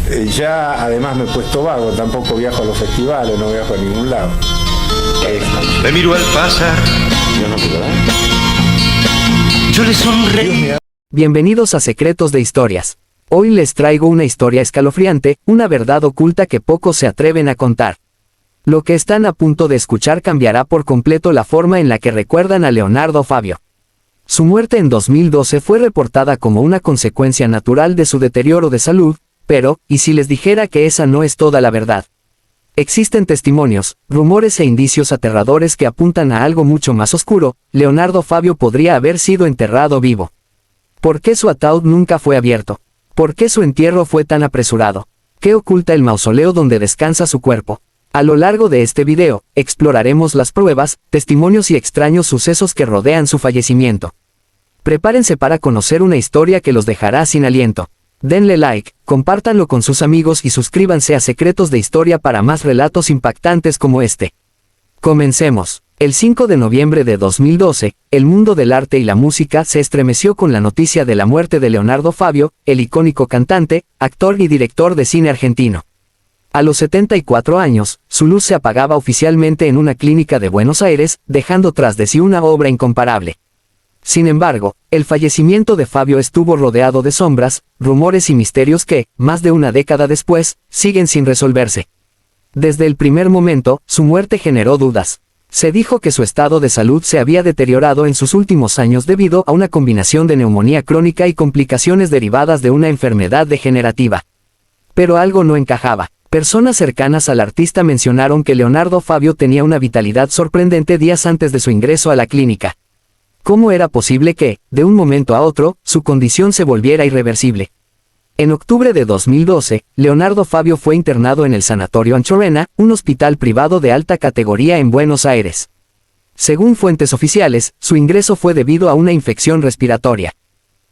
Ya además me he puesto vago, tampoco viajo a los festivales, no viajo a ningún lado. Me miró al pasar, Yo no puedo, yo le sonreí. Bienvenidos a Secretos de Historias. Hoy les traigo una historia escalofriante, una verdad oculta que pocos se atreven a contar. Lo que están a punto de escuchar cambiará por completo la forma en la que recuerdan a Leonardo Fabio. Su muerte en 2012 fue reportada como una consecuencia natural de su deterioro de salud, pero, ¿y si les dijera que esa no es toda la verdad? Existen testimonios, rumores e indicios aterradores que apuntan a algo mucho más oscuro. Leonardo Fabio podría haber sido enterrado vivo. ¿Por qué su ataúd nunca fue abierto? ¿Por qué su entierro fue tan apresurado? ¿Qué oculta el mausoleo donde descansa su cuerpo? A lo largo de este video, exploraremos las pruebas, testimonios y extraños sucesos que rodean su fallecimiento. Prepárense para conocer una historia que los dejará sin aliento. Denle like, compártanlo con sus amigos y suscríbanse a Secretos de Historia para más relatos impactantes como este. Comencemos. El 5 de noviembre de 2012, el mundo del arte y la música se estremeció con la noticia de la muerte de Leonardo Fabio, el icónico cantante, actor y director de cine argentino. A los 74 años, su luz se apagaba oficialmente en una clínica de Buenos Aires, dejando tras de sí una obra incomparable. Sin embargo, el fallecimiento de Fabio estuvo rodeado de sombras, rumores y misterios que, más de una década después, siguen sin resolverse. Desde el primer momento, su muerte generó dudas. Se dijo que su estado de salud se había deteriorado en sus últimos años debido a una combinación de neumonía crónica y complicaciones derivadas de una enfermedad degenerativa. Pero algo no encajaba. Personas cercanas al artista mencionaron que Leonardo Fabio tenía una vitalidad sorprendente días antes de su ingreso a la clínica. ¿Cómo era posible que, de un momento a otro, su condición se volviera irreversible? En octubre de 2012, Leonardo Fabio fue internado en el Sanatorio Anchorena, un hospital privado de alta categoría en Buenos Aires. Según fuentes oficiales, su ingreso fue debido a una infección respiratoria.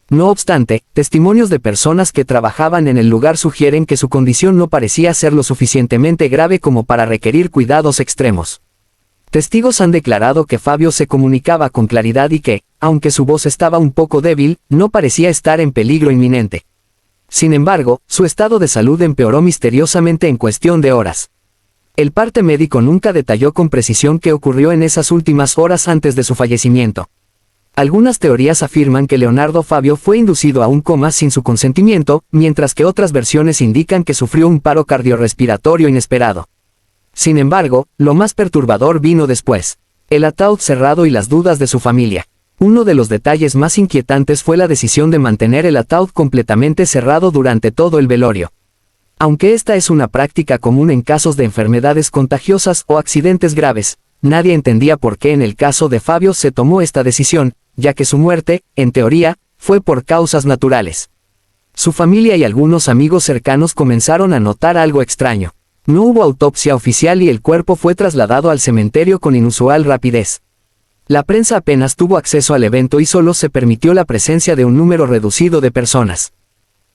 No obstante, testimonios de personas que trabajaban en el lugar sugieren que su condición no parecía ser lo suficientemente grave como para requerir cuidados extremos. Testigos han declarado que Fabio se comunicaba con claridad y que, aunque su voz estaba un poco débil, no parecía estar en peligro inminente. Sin embargo, su estado de salud empeoró misteriosamente en cuestión de horas. El parte médico nunca detalló con precisión qué ocurrió en esas últimas horas antes de su fallecimiento. Algunas teorías afirman que Leonardo Fabio fue inducido a un coma sin su consentimiento, mientras que otras versiones indican que sufrió un paro cardiorrespiratorio inesperado. Sin embargo, lo más perturbador vino después. El ataúd cerrado y las dudas de su familia. Uno de los detalles más inquietantes fue la decisión de mantener el ataúd completamente cerrado durante todo el velorio. Aunque esta es una práctica común en casos de enfermedades contagiosas o accidentes graves, nadie entendía por qué en el caso de Fabio se tomó esta decisión, ya que su muerte, en teoría, fue por causas naturales. Su familia y algunos amigos cercanos comenzaron a notar algo extraño. No hubo autopsia oficial y el cuerpo fue trasladado al cementerio con inusual rapidez. La prensa apenas tuvo acceso al evento y solo se permitió la presencia de un número reducido de personas.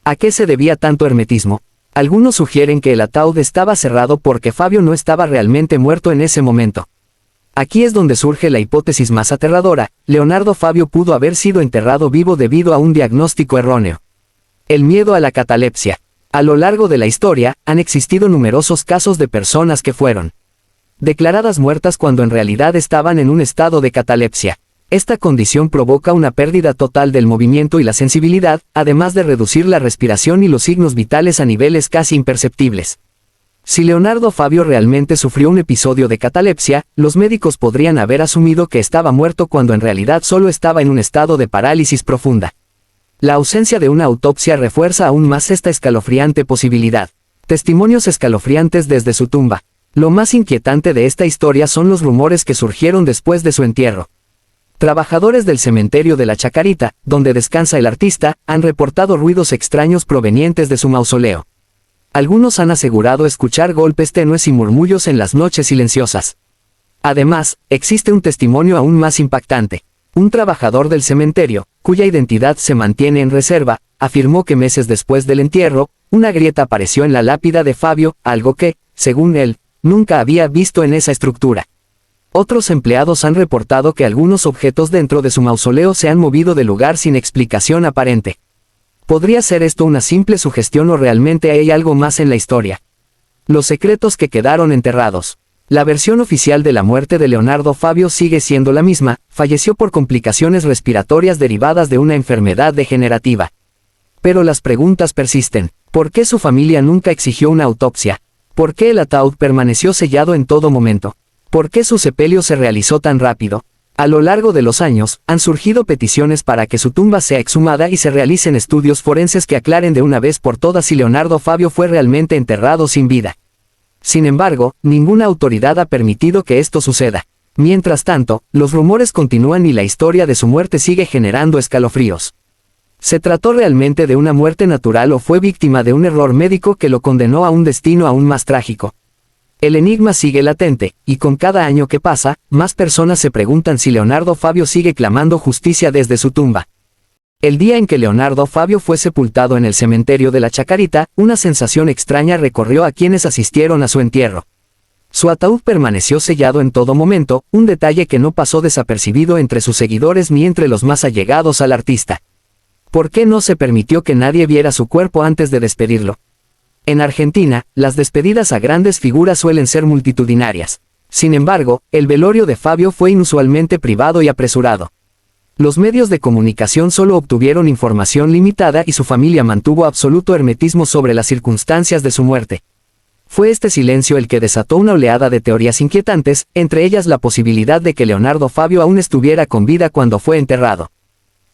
¿A qué se debía tanto hermetismo? Algunos sugieren que el ataúd estaba cerrado porque Fabio no estaba realmente muerto en ese momento. Aquí es donde surge la hipótesis más aterradora: Leonardo Fabio pudo haber sido enterrado vivo debido a un diagnóstico erróneo. El miedo a la catalepsia. A lo largo de la historia, han existido numerosos casos de personas que fueron declaradas muertas cuando en realidad estaban en un estado de catalepsia. Esta condición provoca una pérdida total del movimiento y la sensibilidad, además de reducir la respiración y los signos vitales a niveles casi imperceptibles. Si Leonardo Fabio realmente sufrió un episodio de catalepsia, los médicos podrían haber asumido que estaba muerto cuando en realidad solo estaba en un estado de parálisis profunda. La ausencia de una autopsia refuerza aún más esta escalofriante posibilidad. Testimonios escalofriantes desde su tumba. Lo más inquietante de esta historia son los rumores que surgieron después de su entierro. Trabajadores del cementerio de la Chacarita, donde descansa el artista, han reportado ruidos extraños provenientes de su mausoleo. Algunos han asegurado escuchar golpes tenues y murmullos en las noches silenciosas. Además, existe un testimonio aún más impactante. Un trabajador del cementerio, cuya identidad se mantiene en reserva, afirmó que meses después del entierro, una grieta apareció en la lápida de Fabio, algo que, según él, nunca había visto en esa estructura. Otros empleados han reportado que algunos objetos dentro de su mausoleo se han movido de lugar sin explicación aparente. ¿Podría ser esto una simple sugestión o realmente hay algo más en la historia? Los secretos que quedaron enterrados. La versión oficial de la muerte de Leonardo Fabio sigue siendo la misma: falleció por complicaciones respiratorias derivadas de una enfermedad degenerativa. Pero las preguntas persisten. ¿Por qué su familia nunca exigió una autopsia? ¿Por qué el ataúd permaneció sellado en todo momento? ¿Por qué su sepelio se realizó tan rápido? A lo largo de los años, han surgido peticiones para que su tumba sea exhumada y se realicen estudios forenses que aclaren de una vez por todas si Leonardo Fabio fue realmente enterrado sin vida. Sin embargo, ninguna autoridad ha permitido que esto suceda. Mientras tanto, los rumores continúan y la historia de su muerte sigue generando escalofríos. ¿Se trató realmente de una muerte natural o fue víctima de un error médico que lo condenó a un destino aún más trágico? El enigma sigue latente, y con cada año que pasa, más personas se preguntan si Leonardo Fabio sigue clamando justicia desde su tumba. El día en que Leonardo Fabio fue sepultado en el cementerio de la Chacarita, una sensación extraña recorrió a quienes asistieron a su entierro. Su ataúd permaneció sellado en todo momento, un detalle que no pasó desapercibido entre sus seguidores ni entre los más allegados al artista. ¿Por qué no se permitió que nadie viera su cuerpo antes de despedirlo? En Argentina, las despedidas a grandes figuras suelen ser multitudinarias. Sin embargo, el velorio de Fabio fue inusualmente privado y apresurado. Los medios de comunicación solo obtuvieron información limitada y su familia mantuvo absoluto hermetismo sobre las circunstancias de su muerte. Fue este silencio el que desató una oleada de teorías inquietantes, entre ellas la posibilidad de que Leonardo Fabio aún estuviera con vida cuando fue enterrado.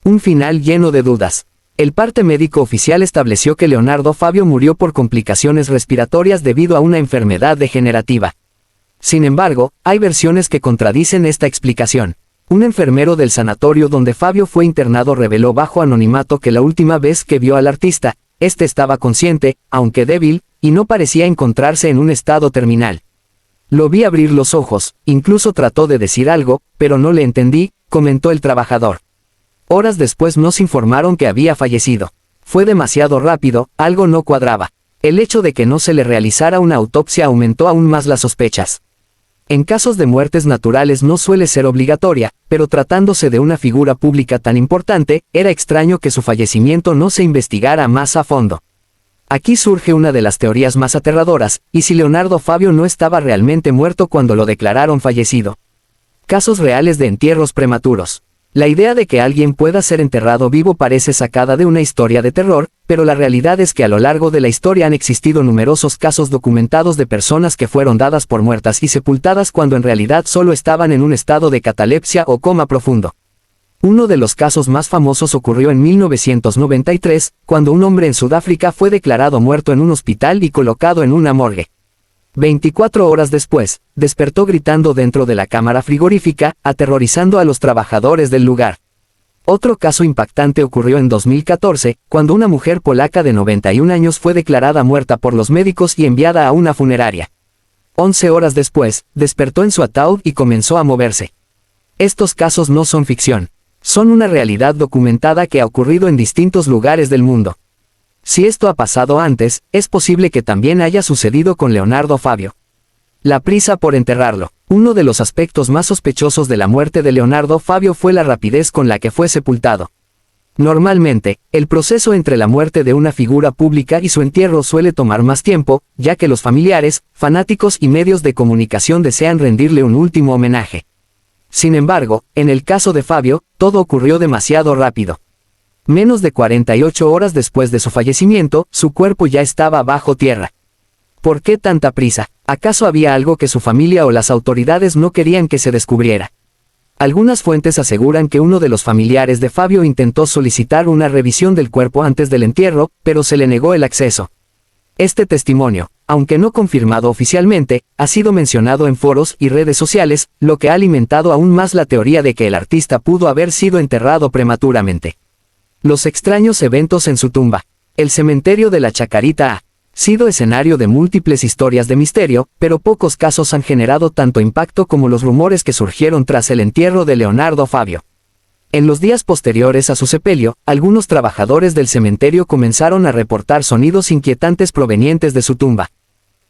Un final lleno de dudas. El parte médico oficial estableció que Leonardo Fabio murió por complicaciones respiratorias debido a una enfermedad degenerativa. Sin embargo, hay versiones que contradicen esta explicación. Un enfermero del sanatorio donde Fabio fue internado reveló bajo anonimato que la última vez que vio al artista, este estaba consciente, aunque débil, y no parecía encontrarse en un estado terminal. Lo vi abrir los ojos, incluso trató de decir algo, pero no le entendí, comentó el trabajador. Horas después nos informaron que había fallecido. Fue demasiado rápido, algo no cuadraba. El hecho de que no se le realizara una autopsia aumentó aún más las sospechas. En casos de muertes naturales no suele ser obligatoria, pero tratándose de una figura pública tan importante, era extraño que su fallecimiento no se investigara más a fondo. Aquí surge una de las teorías más aterradoras: ¿y si Leonardo Fabio no estaba realmente muerto cuando lo declararon fallecido? Casos reales de entierros prematuros. La idea de que alguien pueda ser enterrado vivo parece sacada de una historia de terror, pero la realidad es que a lo largo de la historia han existido numerosos casos documentados de personas que fueron dadas por muertas y sepultadas cuando en realidad solo estaban en un estado de catalepsia o coma profundo. Uno de los casos más famosos ocurrió en 1993, cuando un hombre en Sudáfrica fue declarado muerto en un hospital y colocado en una morgue. 24 horas después, despertó gritando dentro de la cámara frigorífica, aterrorizando a los trabajadores del lugar. Otro caso impactante ocurrió en 2014, cuando una mujer polaca de 91 años fue declarada muerta por los médicos y enviada a una funeraria. 11 horas después, despertó en su ataúd y comenzó a moverse. Estos casos no son ficción. Son una realidad documentada que ha ocurrido en distintos lugares del mundo. Si esto ha pasado antes, es posible que también haya sucedido con Leonardo Fabio. La prisa por enterrarlo. Uno de los aspectos más sospechosos de la muerte de Leonardo Fabio fue la rapidez con la que fue sepultado. Normalmente, el proceso entre la muerte de una figura pública y su entierro suele tomar más tiempo, ya que los familiares, fanáticos y medios de comunicación desean rendirle un último homenaje. Sin embargo, en el caso de Fabio, todo ocurrió demasiado rápido. Menos de 48 horas después de su fallecimiento, su cuerpo ya estaba bajo tierra. ¿Por qué tanta prisa? ¿Acaso había algo que su familia o las autoridades no querían que se descubriera? Algunas fuentes aseguran que uno de los familiares de Fabio intentó solicitar una revisión del cuerpo antes del entierro, pero se le negó el acceso. Este testimonio, aunque no confirmado oficialmente, ha sido mencionado en foros y redes sociales, lo que ha alimentado aún más la teoría de que el artista pudo haber sido enterrado prematuramente. Los extraños eventos en su tumba. El cementerio de la Chacarita ha sido escenario de múltiples historias de misterio, pero pocos casos han generado tanto impacto como los rumores que surgieron tras el entierro de Leonardo Fabio. En los días posteriores a su sepelio, algunos trabajadores del cementerio comenzaron a reportar sonidos inquietantes provenientes de su tumba.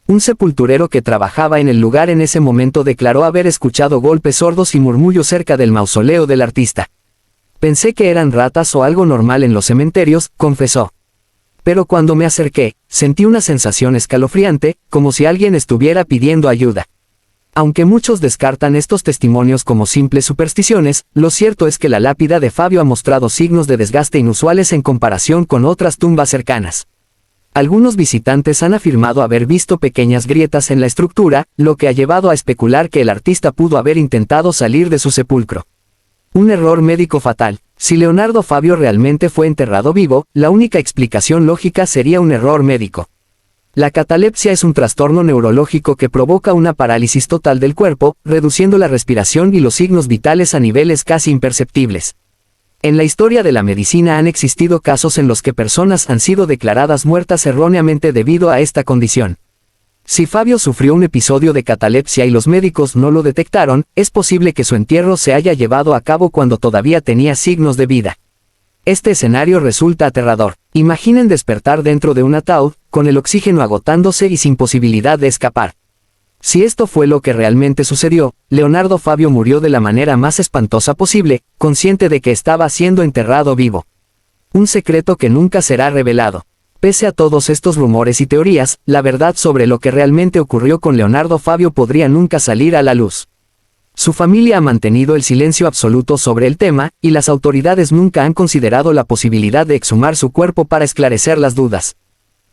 Un sepulturero que trabajaba en el lugar en ese momento declaró haber escuchado golpes sordos y murmullos cerca del mausoleo del artista. Pensé que eran ratas o algo normal en los cementerios, confesó. Pero cuando me acerqué, sentí una sensación escalofriante, como si alguien estuviera pidiendo ayuda. Aunque muchos descartan estos testimonios como simples supersticiones, lo cierto es que la lápida de Fabio ha mostrado signos de desgaste inusuales en comparación con otras tumbas cercanas. Algunos visitantes han afirmado haber visto pequeñas grietas en la estructura, lo que ha llevado a especular que el artista pudo haber intentado salir de su sepulcro. Un error médico fatal. Si Leonardo Fabio realmente fue enterrado vivo, la única explicación lógica sería un error médico. La catalepsia es un trastorno neurológico que provoca una parálisis total del cuerpo, reduciendo la respiración y los signos vitales a niveles casi imperceptibles. En la historia de la medicina han existido casos en los que personas han sido declaradas muertas erróneamente debido a esta condición. Si Fabio sufrió un episodio de catalepsia y los médicos no lo detectaron, es posible que su entierro se haya llevado a cabo cuando todavía tenía signos de vida. Este escenario resulta aterrador. Imaginen despertar dentro de un ataúd, con el oxígeno agotándose y sin posibilidad de escapar. Si esto fue lo que realmente sucedió, Leonardo Fabio murió de la manera más espantosa posible, consciente de que estaba siendo enterrado vivo. Un secreto que nunca será revelado. Pese a todos estos rumores y teorías, la verdad sobre lo que realmente ocurrió con Leonardo Fabio podría nunca salir a la luz. Su familia ha mantenido el silencio absoluto sobre el tema, y las autoridades nunca han considerado la posibilidad de exhumar su cuerpo para esclarecer las dudas.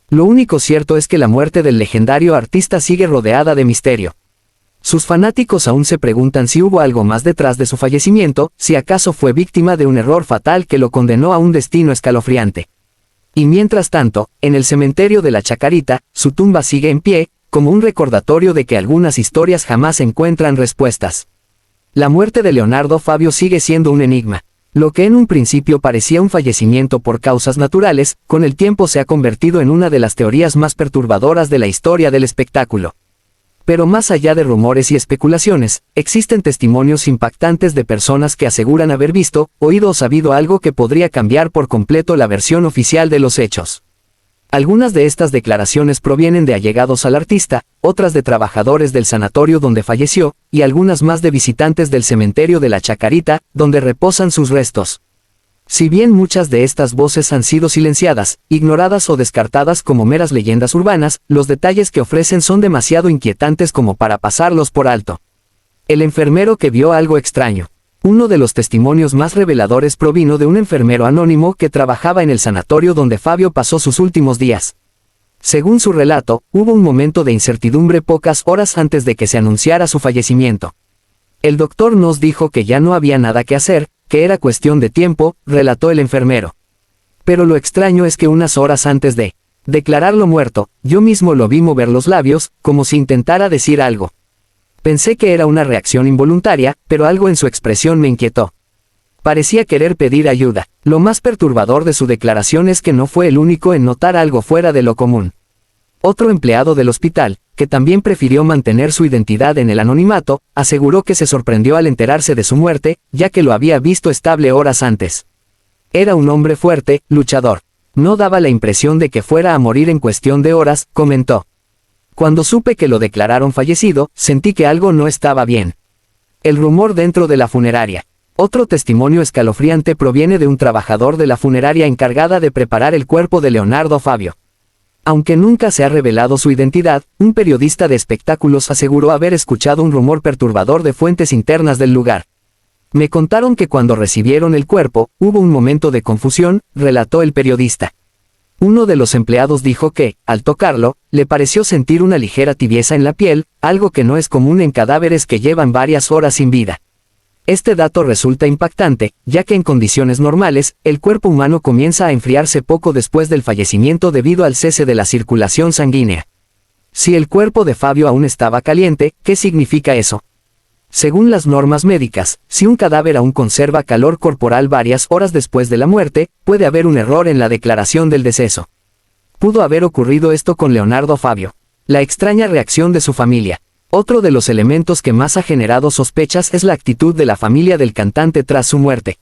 Lo único cierto es que la muerte del legendario artista sigue rodeada de misterio. Sus fanáticos aún se preguntan si hubo algo más detrás de su fallecimiento, si acaso fue víctima de un error fatal que lo condenó a un destino escalofriante. Y mientras tanto, en el cementerio de la Chacarita, su tumba sigue en pie, como un recordatorio de que algunas historias jamás encuentran respuestas. La muerte de Leonardo Fabio sigue siendo un enigma. Lo que en un principio parecía un fallecimiento por causas naturales, con el tiempo se ha convertido en una de las teorías más perturbadoras de la historia del espectáculo. Pero más allá de rumores y especulaciones, existen testimonios impactantes de personas que aseguran haber visto, oído o sabido algo que podría cambiar por completo la versión oficial de los hechos. Algunas de estas declaraciones provienen de allegados al artista, otras de trabajadores del sanatorio donde falleció, y algunas más de visitantes del cementerio de la Chacarita, donde reposan sus restos. Si bien muchas de estas voces han sido silenciadas, ignoradas o descartadas como meras leyendas urbanas, los detalles que ofrecen son demasiado inquietantes como para pasarlos por alto. El enfermero que vio algo extraño. Uno de los testimonios más reveladores provino de un enfermero anónimo que trabajaba en el sanatorio donde Fabio pasó sus últimos días. Según su relato, hubo un momento de incertidumbre pocas horas antes de que se anunciara su fallecimiento. El doctor nos dijo que ya no había nada que hacer, que era cuestión de tiempo, relató el enfermero. Pero lo extraño es que unas horas antes de declararlo muerto, yo mismo lo vi mover los labios, como si intentara decir algo. Pensé que era una reacción involuntaria, pero algo en su expresión me inquietó. Parecía querer pedir ayuda. Lo más perturbador de su declaración es que no fue el único en notar algo fuera de lo común. Otro empleado del hospital, que también prefirió mantener su identidad en el anonimato, aseguró que se sorprendió al enterarse de su muerte, ya que lo había visto estable horas antes. Era un hombre fuerte, luchador. No daba la impresión de que fuera a morir en cuestión de horas, comentó. Cuando supe que lo declararon fallecido, sentí que algo no estaba bien. El rumor dentro de la funeraria. Otro testimonio escalofriante proviene de un trabajador de la funeraria encargada de preparar el cuerpo de Leonardo Fabio. Aunque nunca se ha revelado su identidad, un periodista de espectáculos aseguró haber escuchado un rumor perturbador de fuentes internas del lugar. Me contaron que cuando recibieron el cuerpo, hubo un momento de confusión, relató el periodista. Uno de los empleados dijo que, al tocarlo, le pareció sentir una ligera tibieza en la piel, algo que no es común en cadáveres que llevan varias horas sin vida. Este dato resulta impactante, ya que en condiciones normales, el cuerpo humano comienza a enfriarse poco después del fallecimiento debido al cese de la circulación sanguínea. Si el cuerpo de Fabio aún estaba caliente, ¿qué significa eso? Según las normas médicas, si un cadáver aún conserva calor corporal varias horas después de la muerte, puede haber un error en la declaración del deceso. Pudo haber ocurrido esto con Leonardo Fabio. La extraña reacción de su familia. Otro de los elementos que más ha generado sospechas es la actitud de la familia del cantante tras su muerte.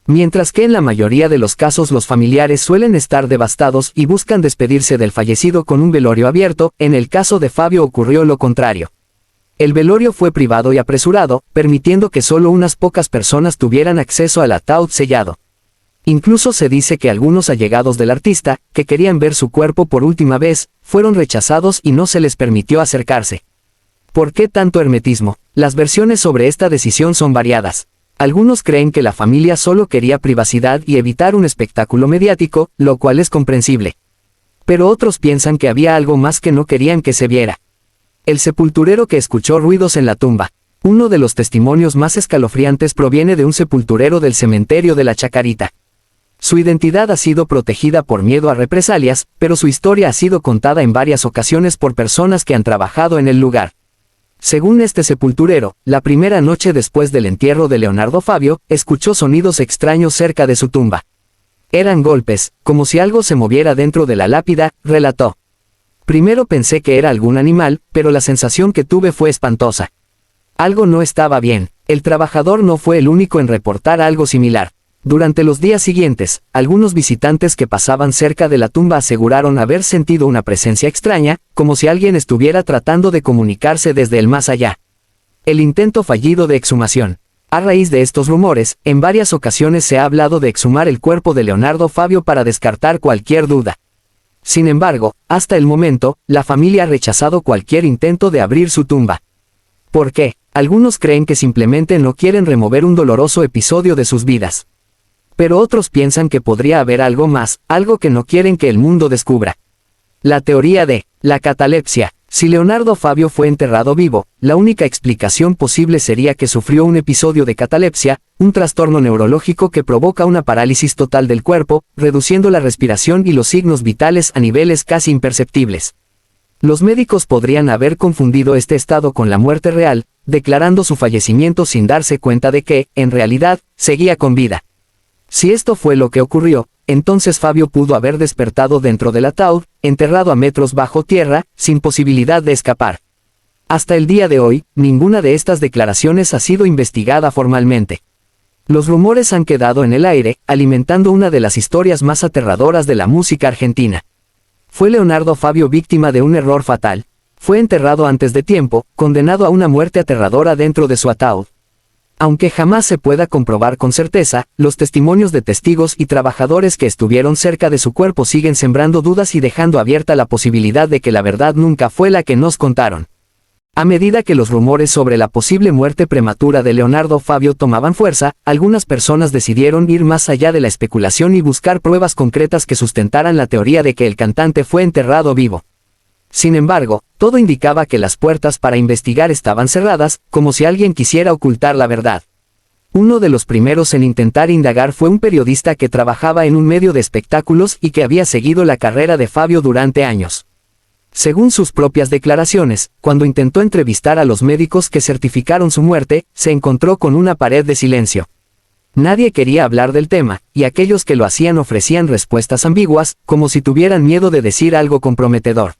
Mientras que en la mayoría de los casos los familiares suelen estar devastados y buscan despedirse del fallecido con un velorio abierto, en el caso de Fabio ocurrió lo contrario. El velorio fue privado y apresurado, permitiendo que solo unas pocas personas tuvieran acceso al ataúd sellado. Incluso se dice que algunos allegados del artista, que querían ver su cuerpo por última vez, fueron rechazados y no se les permitió acercarse. ¿Por qué tanto hermetismo? Las versiones sobre esta decisión son variadas. Algunos creen que la familia solo quería privacidad y evitar un espectáculo mediático, lo cual es comprensible. Pero otros piensan que había algo más que no querían que se viera. El sepulturero que escuchó ruidos en la tumba. Uno de los testimonios más escalofriantes proviene de un sepulturero del cementerio de la Chacarita. Su identidad ha sido protegida por miedo a represalias, pero su historia ha sido contada en varias ocasiones por personas que han trabajado en el lugar. Según este sepulturero, la primera noche después del entierro de Leonardo Fabio, escuchó sonidos extraños cerca de su tumba. Eran golpes, como si algo se moviera dentro de la lápida, relató. Primero pensé que era algún animal, pero la sensación que tuve fue espantosa. Algo no estaba bien. El trabajador no fue el único en reportar algo similar. Durante los días siguientes, algunos visitantes que pasaban cerca de la tumba aseguraron haber sentido una presencia extraña, como si alguien estuviera tratando de comunicarse desde el más allá. El intento fallido de exhumación. A raíz de estos rumores, en varias ocasiones se ha hablado de exhumar el cuerpo de Leonardo Fabio para descartar cualquier duda. Sin embargo, hasta el momento, la familia ha rechazado cualquier intento de abrir su tumba. ¿Por qué? Algunos creen que simplemente no quieren remover un doloroso episodio de sus vidas. Pero otros piensan que podría haber algo más, algo que no quieren que el mundo descubra. La teoría de la catalepsia. Si Leonardo Fabio fue enterrado vivo, la única explicación posible sería que sufrió un episodio de catalepsia, un trastorno neurológico que provoca una parálisis total del cuerpo, reduciendo la respiración y los signos vitales a niveles casi imperceptibles. Los médicos podrían haber confundido este estado con la muerte real, declarando su fallecimiento sin darse cuenta de que, en realidad, seguía con vida. Si esto fue lo que ocurrió, entonces Fabio pudo haber despertado dentro del ataúd, enterrado a metros bajo tierra, sin posibilidad de escapar. Hasta el día de hoy, ninguna de estas declaraciones ha sido investigada formalmente. Los rumores han quedado en el aire, alimentando una de las historias más aterradoras de la música argentina. ¿Fue Leonardo Fabio víctima de un error fatal? Fue enterrado antes de tiempo, condenado a una muerte aterradora dentro de su ataúd. Aunque jamás se pueda comprobar con certeza, los testimonios de testigos y trabajadores que estuvieron cerca de su cuerpo siguen sembrando dudas y dejando abierta la posibilidad de que la verdad nunca fue la que nos contaron. A medida que los rumores sobre la posible muerte prematura de Leonardo Fabio tomaban fuerza, algunas personas decidieron ir más allá de la especulación y buscar pruebas concretas que sustentaran la teoría de que el cantante fue enterrado vivo. Sin embargo, todo indicaba que las puertas para investigar estaban cerradas, como si alguien quisiera ocultar la verdad. Uno de los primeros en intentar indagar fue un periodista que trabajaba en un medio de espectáculos y que había seguido la carrera de Fabio durante años. Según sus propias declaraciones, cuando intentó entrevistar a los médicos que certificaron su muerte, se encontró con una pared de silencio. Nadie quería hablar del tema, y aquellos que lo hacían ofrecían respuestas ambiguas, como si tuvieran miedo de decir algo comprometedor.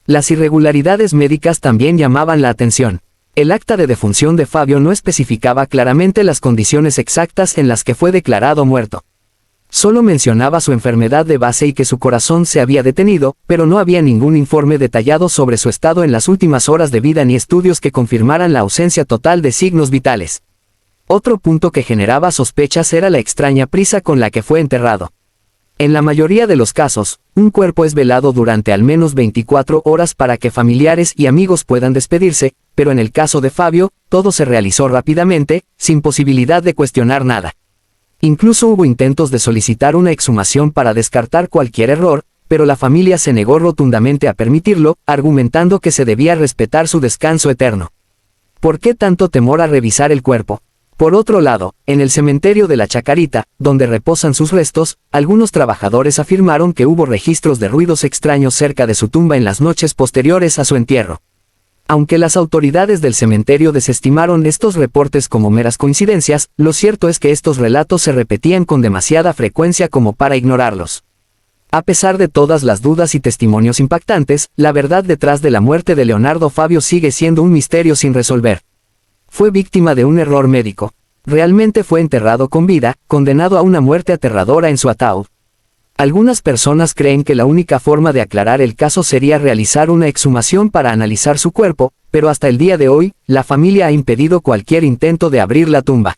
Las irregularidades médicas también llamaban la atención. El acta de defunción de Fabio no especificaba claramente las condiciones exactas en las que fue declarado muerto. Solo mencionaba su enfermedad de base y que su corazón se había detenido, pero no había ningún informe detallado sobre su estado en las últimas horas de vida ni estudios que confirmaran la ausencia total de signos vitales. Otro punto que generaba sospechas era la extraña prisa con la que fue enterrado. En la mayoría de los casos, un cuerpo es velado durante al menos 24 horas para que familiares y amigos puedan despedirse, pero en el caso de Fabio, todo se realizó rápidamente, sin posibilidad de cuestionar nada. Incluso hubo intentos de solicitar una exhumación para descartar cualquier error, pero la familia se negó rotundamente a permitirlo, argumentando que se debía respetar su descanso eterno. ¿Por qué tanto temor a revisar el cuerpo? Por otro lado, en el cementerio de la Chacarita, donde reposan sus restos, algunos trabajadores afirmaron que hubo registros de ruidos extraños cerca de su tumba en las noches posteriores a su entierro. Aunque las autoridades del cementerio desestimaron estos reportes como meras coincidencias, lo cierto es que estos relatos se repetían con demasiada frecuencia como para ignorarlos. A pesar de todas las dudas y testimonios impactantes, la verdad detrás de la muerte de Leonardo Fabio sigue siendo un misterio sin resolver. Fue víctima de un error médico. Realmente fue enterrado con vida, condenado a una muerte aterradora en su ataúd. Algunas personas creen que la única forma de aclarar el caso sería realizar una exhumación para analizar su cuerpo, pero hasta el día de hoy, la familia ha impedido cualquier intento de abrir la tumba.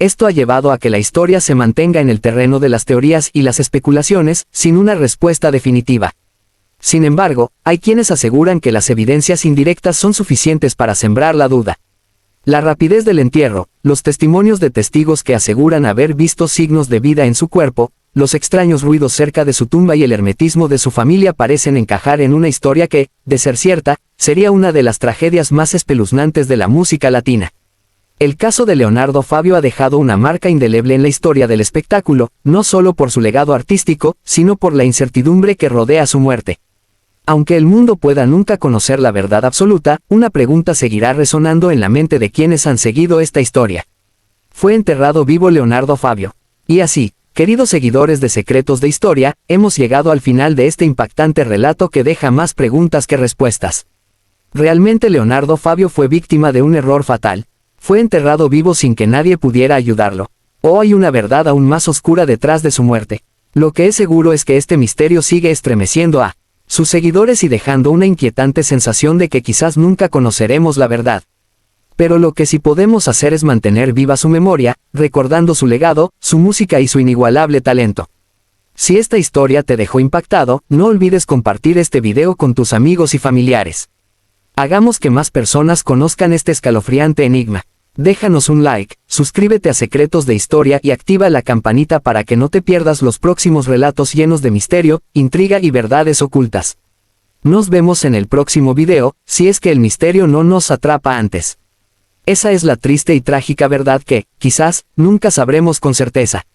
Esto ha llevado a que la historia se mantenga en el terreno de las teorías y las especulaciones, sin una respuesta definitiva. Sin embargo, hay quienes aseguran que las evidencias indirectas son suficientes para sembrar la duda. La rapidez del entierro, los testimonios de testigos que aseguran haber visto signos de vida en su cuerpo, los extraños ruidos cerca de su tumba y el hermetismo de su familia parecen encajar en una historia que, de ser cierta, sería una de las tragedias más espeluznantes de la música latina. El caso de Leonardo Fabio ha dejado una marca indeleble en la historia del espectáculo, no solo por su legado artístico, sino por la incertidumbre que rodea su muerte. Aunque el mundo pueda nunca conocer la verdad absoluta, una pregunta seguirá resonando en la mente de quienes han seguido esta historia. ¿Fue enterrado vivo Leonardo Fabio? Y así, queridos seguidores de Secretos de Historia, hemos llegado al final de este impactante relato que deja más preguntas que respuestas. ¿Realmente Leonardo Fabio fue víctima de un error fatal? ¿Fue enterrado vivo sin que nadie pudiera ayudarlo? ¿O hay una verdad aún más oscura detrás de su muerte? Lo que es seguro es que este misterio sigue estremeciendo a sus seguidores y dejando una inquietante sensación de que quizás nunca conoceremos la verdad. Pero lo que sí podemos hacer es mantener viva su memoria, recordando su legado, su música y su inigualable talento. Si esta historia te dejó impactado, no olvides compartir este video con tus amigos y familiares. Hagamos que más personas conozcan este escalofriante enigma. Déjanos un like, suscríbete a Secretos de Historia y activa la campanita para que no te pierdas los próximos relatos llenos de misterio, intriga y verdades ocultas. Nos vemos en el próximo video, si es que el misterio no nos atrapa antes. Esa es la triste y trágica verdad que, quizás, nunca sabremos con certeza.